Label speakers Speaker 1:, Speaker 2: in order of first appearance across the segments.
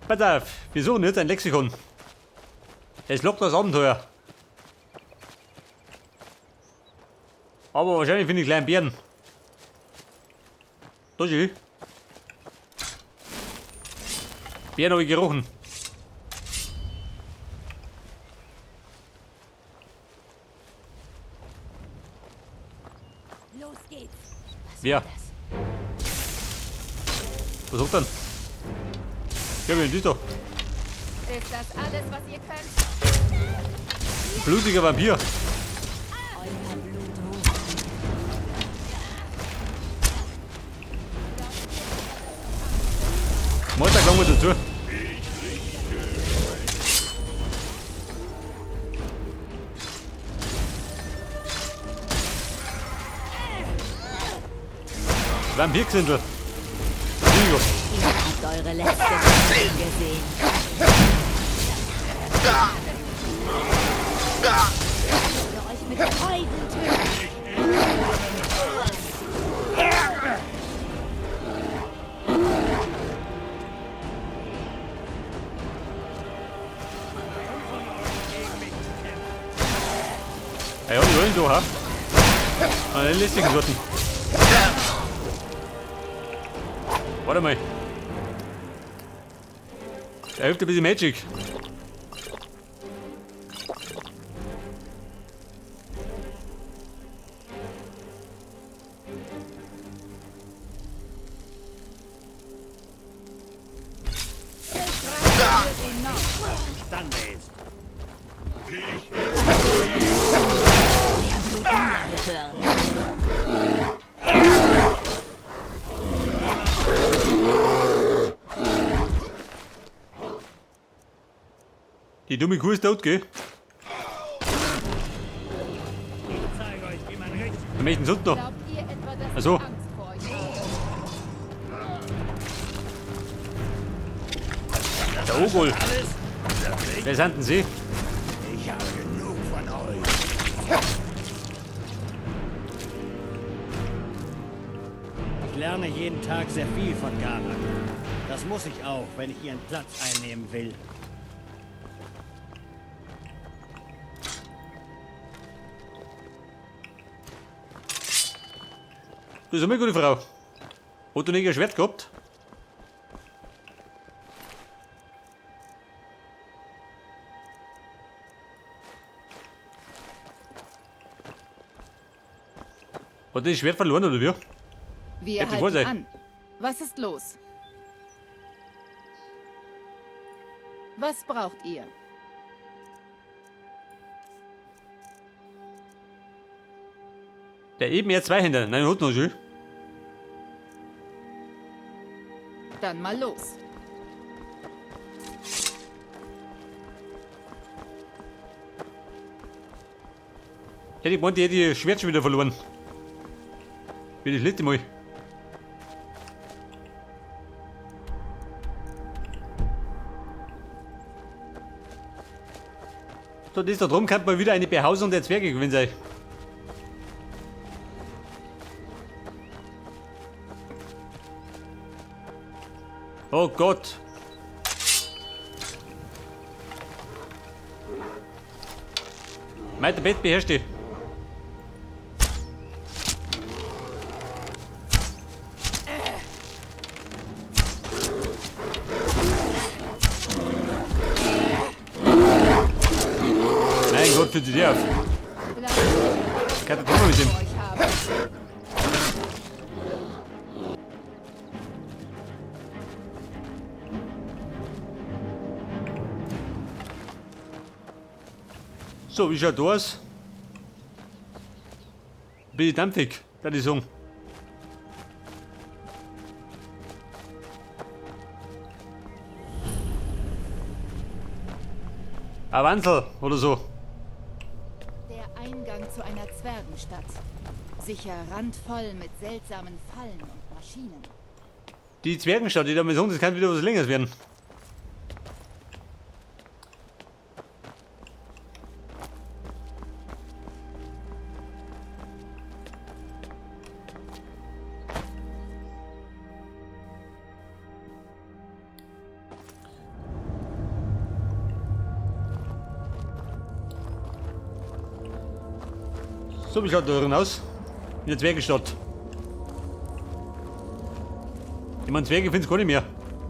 Speaker 1: Pass auf, wir suchen jetzt ein Lexikon. Es lockt das Abenteuer. Aber wahrscheinlich finde ich kleinen Bären. Da schön. Bären habe ich gerochen.
Speaker 2: Los geht's.
Speaker 1: Wer? Was sagt denn? Ja, wen ist doch?
Speaker 2: Ist das alles, was ihr könnt?
Speaker 1: Blutiger Vampir.
Speaker 2: Euer Blut ruft.
Speaker 1: Montag kommen wir dazu. Vampirgesindel. Bingo.
Speaker 2: Ihr habt eure letzte Version gesehen. Oder euch mit Freuden töten.
Speaker 1: Ja, die wollen so, ha? An den lästigen Sorten. Warte mal. Da hilft ein bisschen Magic.
Speaker 3: Dann ist.
Speaker 1: Die dumme Kuh ist tot, gell?
Speaker 3: Ich zeige euch, wie man richtig.
Speaker 1: Wer möchte denn sonst noch?
Speaker 2: Glaubt ihr etwa, dass
Speaker 1: Ach so.
Speaker 2: ich Angst vor euch habe?
Speaker 1: Der Ogol.
Speaker 3: Alles?
Speaker 1: Wer sind denn Sie?
Speaker 3: Ich habe genug von euch. Ich lerne jeden Tag sehr viel von Garak. Das muss ich auch, wenn ich ihren Platz einnehmen will.
Speaker 1: Du bist eine gute Frau. Hat du nicht ein Schwert gehabt? Hat das Schwert verloren oder wie?
Speaker 2: Wir
Speaker 1: Hätte wohl
Speaker 2: halten
Speaker 1: sein.
Speaker 2: an. Was ist los? Was braucht ihr?
Speaker 1: Der eben eher Zweihänder. Nein, hat noch schön.
Speaker 2: Dann mal los.
Speaker 1: Hätte ich gemeint, die hätte ihr Schwert schon wieder verloren. Wie das letzte Mal. So, das da drum kann mal wieder eine Behausung der Zwerge gewinnen sein. Oh Gott. Mein Bett beherrscht die. Mein Gott, für die dir auf. Kann ich mit dem.
Speaker 2: Euch haben.
Speaker 1: So, wie schaut das aus? Bin ich dampfig, kann ich sagen. Ein Wandel oder so.
Speaker 2: Der Eingang zu einer Zwergenstadt. Sicher randvoll mit seltsamen Fallen und Maschinen.
Speaker 1: Die Zwergenstadt, die da mit uns, das kann wieder was Längeres werden. So wie schaut da drin aus? In der Zwergenstadt. Ich meine, Zwerge finden's gar nicht mehr.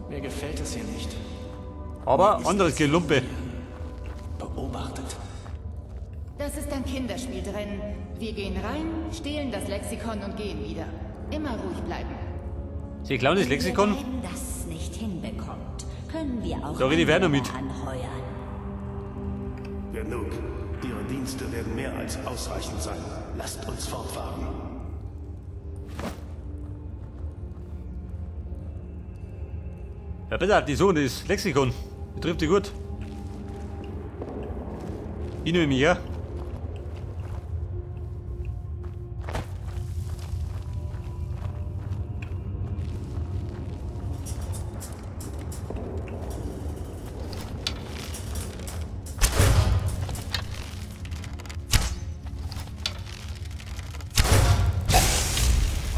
Speaker 4: Mir gefällt es hier nicht.
Speaker 1: Aber anderes Gelumpe.
Speaker 4: Beobachtet.
Speaker 2: Das ist ein Kinderspiel drin. Wir gehen rein, stehlen das Lexikon und gehen wieder. Immer ruhig bleiben.
Speaker 1: Sie klauen das Lexikon.
Speaker 5: Wenn das nicht hinbekommt, können wir auch
Speaker 1: Da rede ich Werner mit.
Speaker 5: anheuern.
Speaker 6: Genug. Ihre Dienste werden mehr als ausreichend sein. Lasst uns fortfahren.
Speaker 1: Ja bitte, die Sohn ist Lexikon. Die trifft die gut. Ich nehme mich, ja.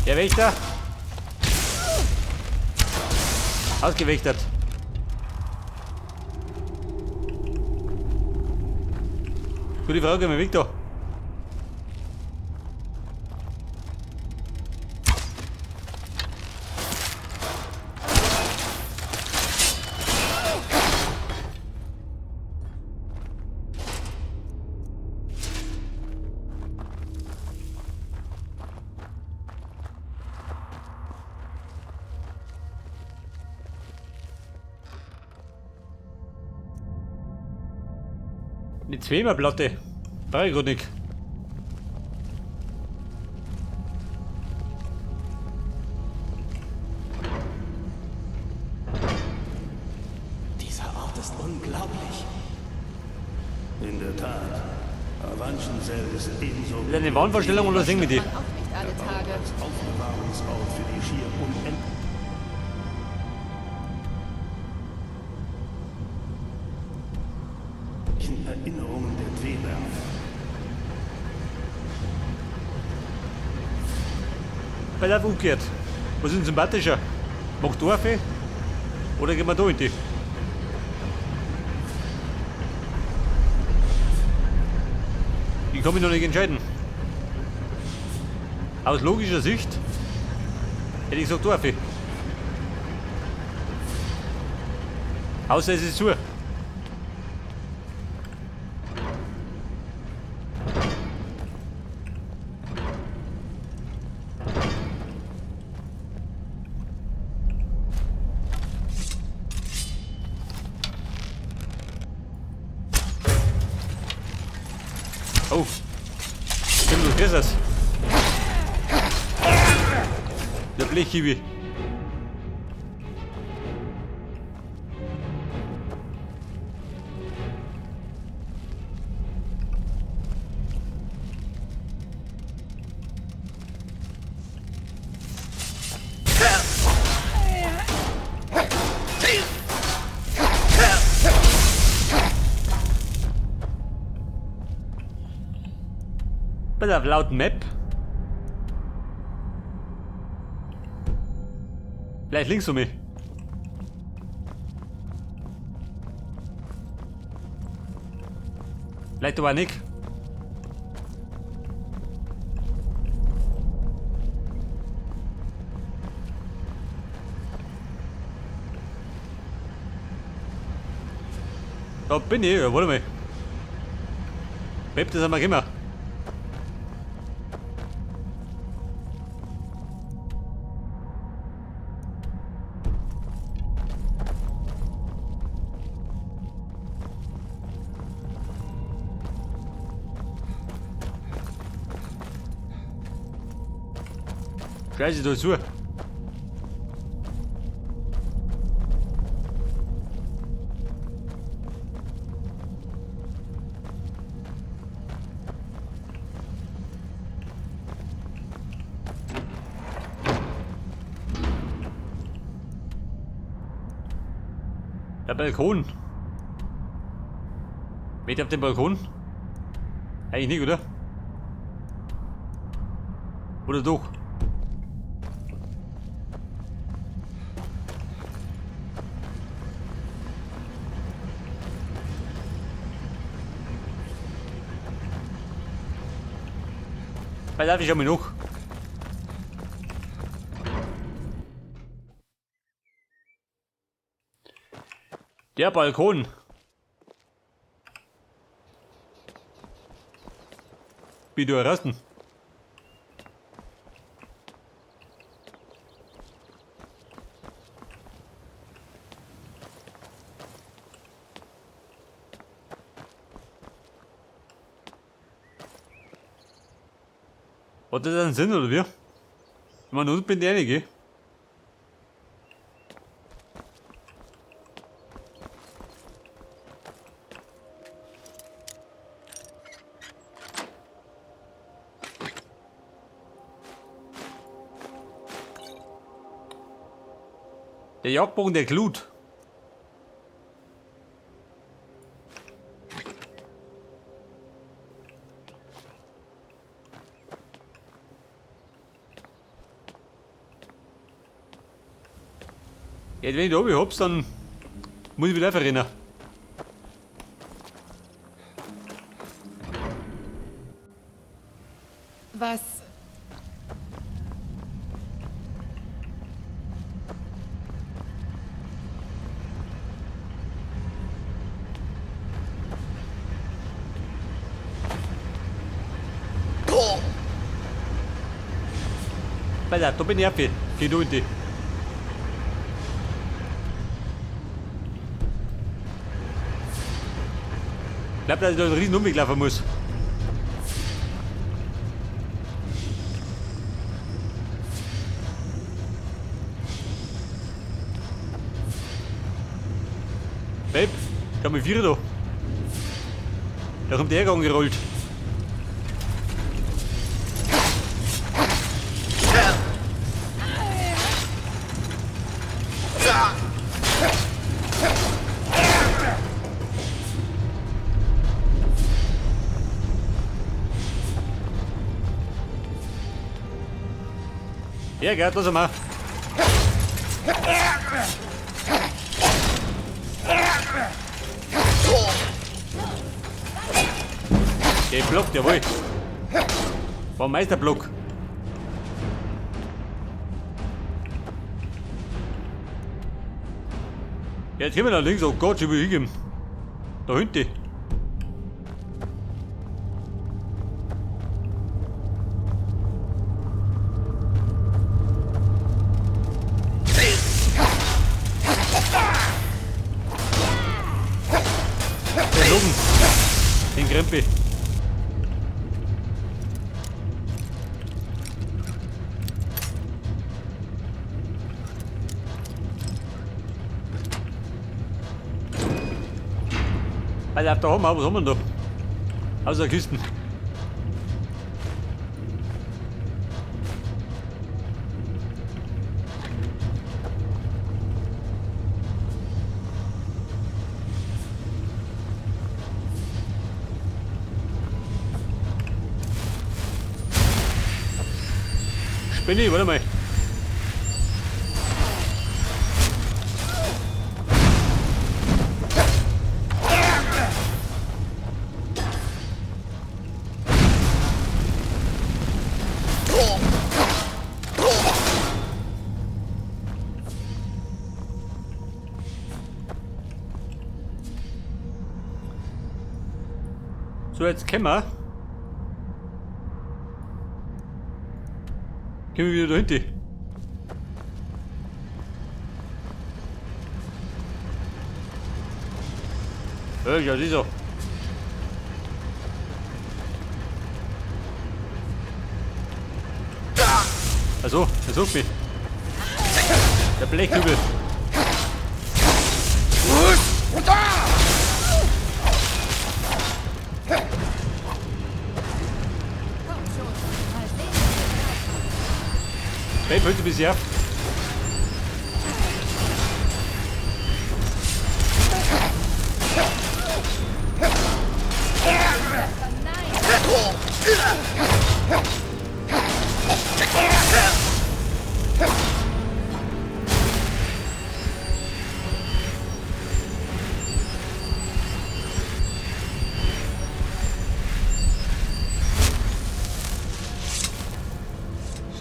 Speaker 1: Der Wächter. Ausgewächtert. Gute Frage, mein Victor. Eine Zweimalplatte. Brauche ich grad nicht.
Speaker 4: Dieser Ort ist unglaublich.
Speaker 6: In der Tat. Avanchensel ist ebenso
Speaker 1: Ist das eine Wahnvorstellung oder singen wir die?
Speaker 2: Man auch nicht alle Tage.
Speaker 6: als Aufbewahrungsort für die schier unendlichen Erinnerungen der Dwemer.
Speaker 1: Weil auf umgekehrt. Was ist denn sympathischer? Macht Dorfe? Oder gehen wir da in die? Ich kann mich noch nicht entscheiden. Aus logischer Sicht hätte ich gesagt Dorfe. Außer es ist zu. Oh. Stimmt, du kriegst das. Der Blechkiwi. Bei der lauten Map. Vielleicht links um mich. Vielleicht aber nicht. Da bin ich, ja, warte mal. Map, das haben wir gemacht. Scheiße, da zu. Der Balkon. Weht auf dem Balkon? Eigentlich nicht, oder? Oder doch? Da darf ich einmal noch. Der Balkon. Bitte errasten. Hat das einen Sinn oder wie? Ich meine, unten bin ich einige. Der Jagdbogen der Glut. Ja, wenn ich da oben hab's, dann muss ich wieder verrennen.
Speaker 2: Was?
Speaker 1: Alter, da bin ich abgeht. Geh du in die. Ich glaube, dass ich da einen riesen Umweg laufen muss. Babe, ich hab mich vier da. Da kommt der Hergang gerollt. Ja, gell, das mal. Der blockt, jawohl. War ein Meisterblock. Ja, jetzt gehen wir nach links. Oh Gott, ich will hingehen. Da hinten. Der oben. Den Krempe. Alter, da haben wir, was haben wir da? Außer Kisten. Spinni, warte mal. So, jetzt können wir. Gehen wir wieder da hinten. Ja, das ist so. Also, er sucht mich. Der Blechkübel. Babe, heute bis her.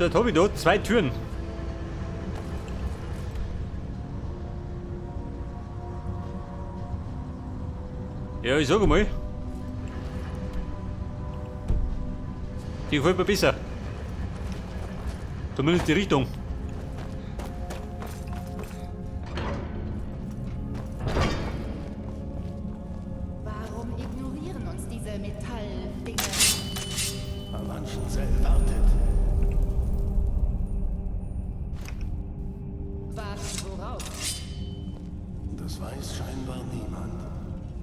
Speaker 1: So, jetzt habe ich da 2 Türen. Ja, ich sage mal. Die gefällt mir besser. Zumindest die Richtung.
Speaker 2: Warum ignorieren uns diese Metalldinge?
Speaker 6: Avanchenzell wartet.
Speaker 2: Warten worauf?
Speaker 6: Das weiß scheinbar niemand.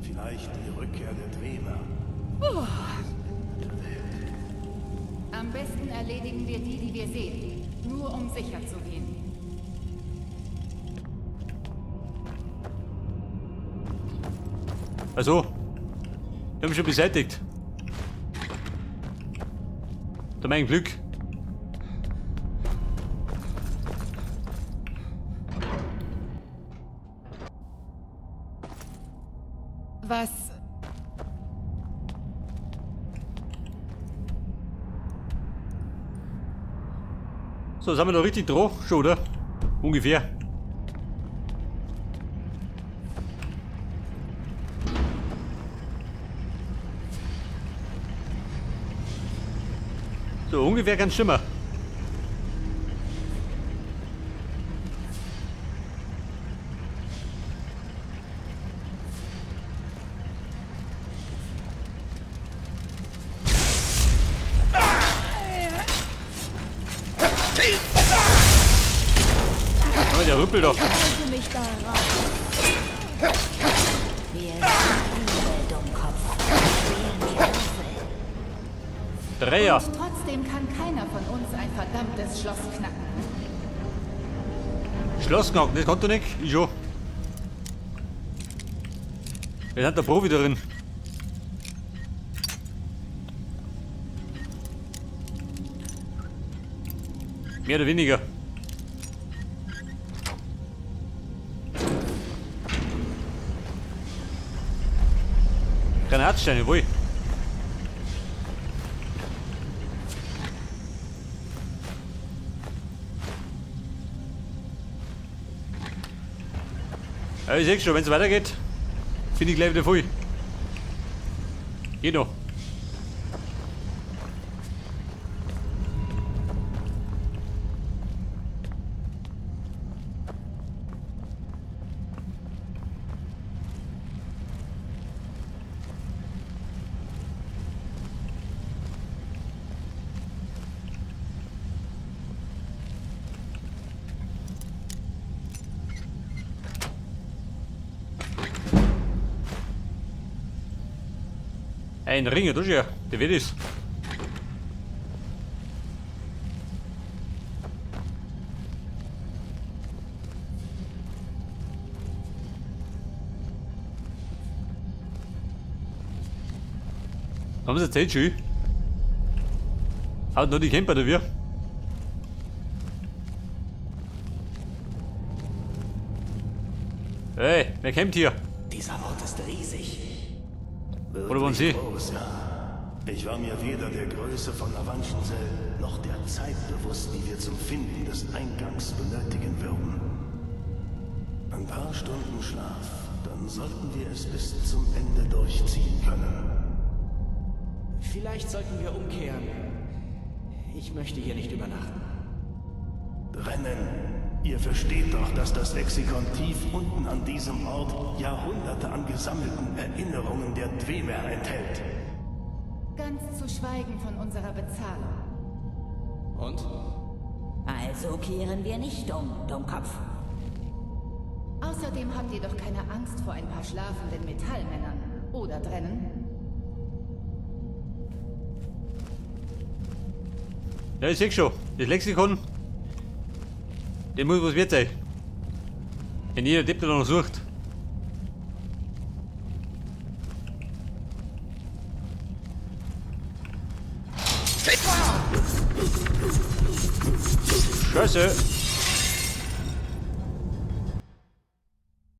Speaker 6: Vielleicht die Rückkehr der Dwemer.
Speaker 2: Am besten erledigen wir die wir sehen. Nur um sicher zu gehen.
Speaker 1: Also, wir haben schon beseitigt. Da mein Glück.
Speaker 2: Was?
Speaker 1: So, sind wir da richtig dran? Schon, oder? Ungefähr. So, ungefähr ganz stimmen. Oh, der Rüppel doch.
Speaker 5: Halte mich da raus. Wir sind übel, Dummkopf.
Speaker 1: Dreier.
Speaker 2: Und trotzdem kann keiner von uns ein verdammtes Schloss knacken.
Speaker 1: Schloss knacken, das kannst du nicht. Ich schon. Wir sind der Profi darin. Mehr oder weniger. Granatsteine, wohl. Ja, ich sehe schon, wenn es weitergeht, finde ich gleich wieder voll. Geht noch. Ein Ring, das ist ja, der wird es. Haben sie Zeit schon? Haut noch die Camper da wir. Hey, wer kämpft hier?
Speaker 4: Dieser Ort ist riesig.
Speaker 1: Oder wollen Sie?
Speaker 6: Groß, ja. Ich war mir weder der Größe von Avanchenzell noch der Zeit bewusst, die wir zum Finden des Eingangs benötigen würden. Ein paar Stunden Schlaf, dann sollten wir es bis zum Ende durchziehen können.
Speaker 4: Vielleicht sollten wir umkehren. Ich möchte hier nicht übernachten.
Speaker 6: Rennen! Ihr versteht doch, dass das Lexikon tief unten an diesem Ort Jahrhunderte an gesammelten Erinnerungen der Dwemer enthält.
Speaker 2: Ganz zu schweigen von unserer Bezahlung.
Speaker 4: Und?
Speaker 5: Also kehren wir nicht um, Dummkopf.
Speaker 2: Außerdem habt ihr doch keine Angst vor ein paar schlafenden Metallmännern. Oder Drennen?
Speaker 1: Ja, ich sehe schon. Das Lexikon, der muss was wert sein. Wenn jeder Depp da noch sucht. Scheiße!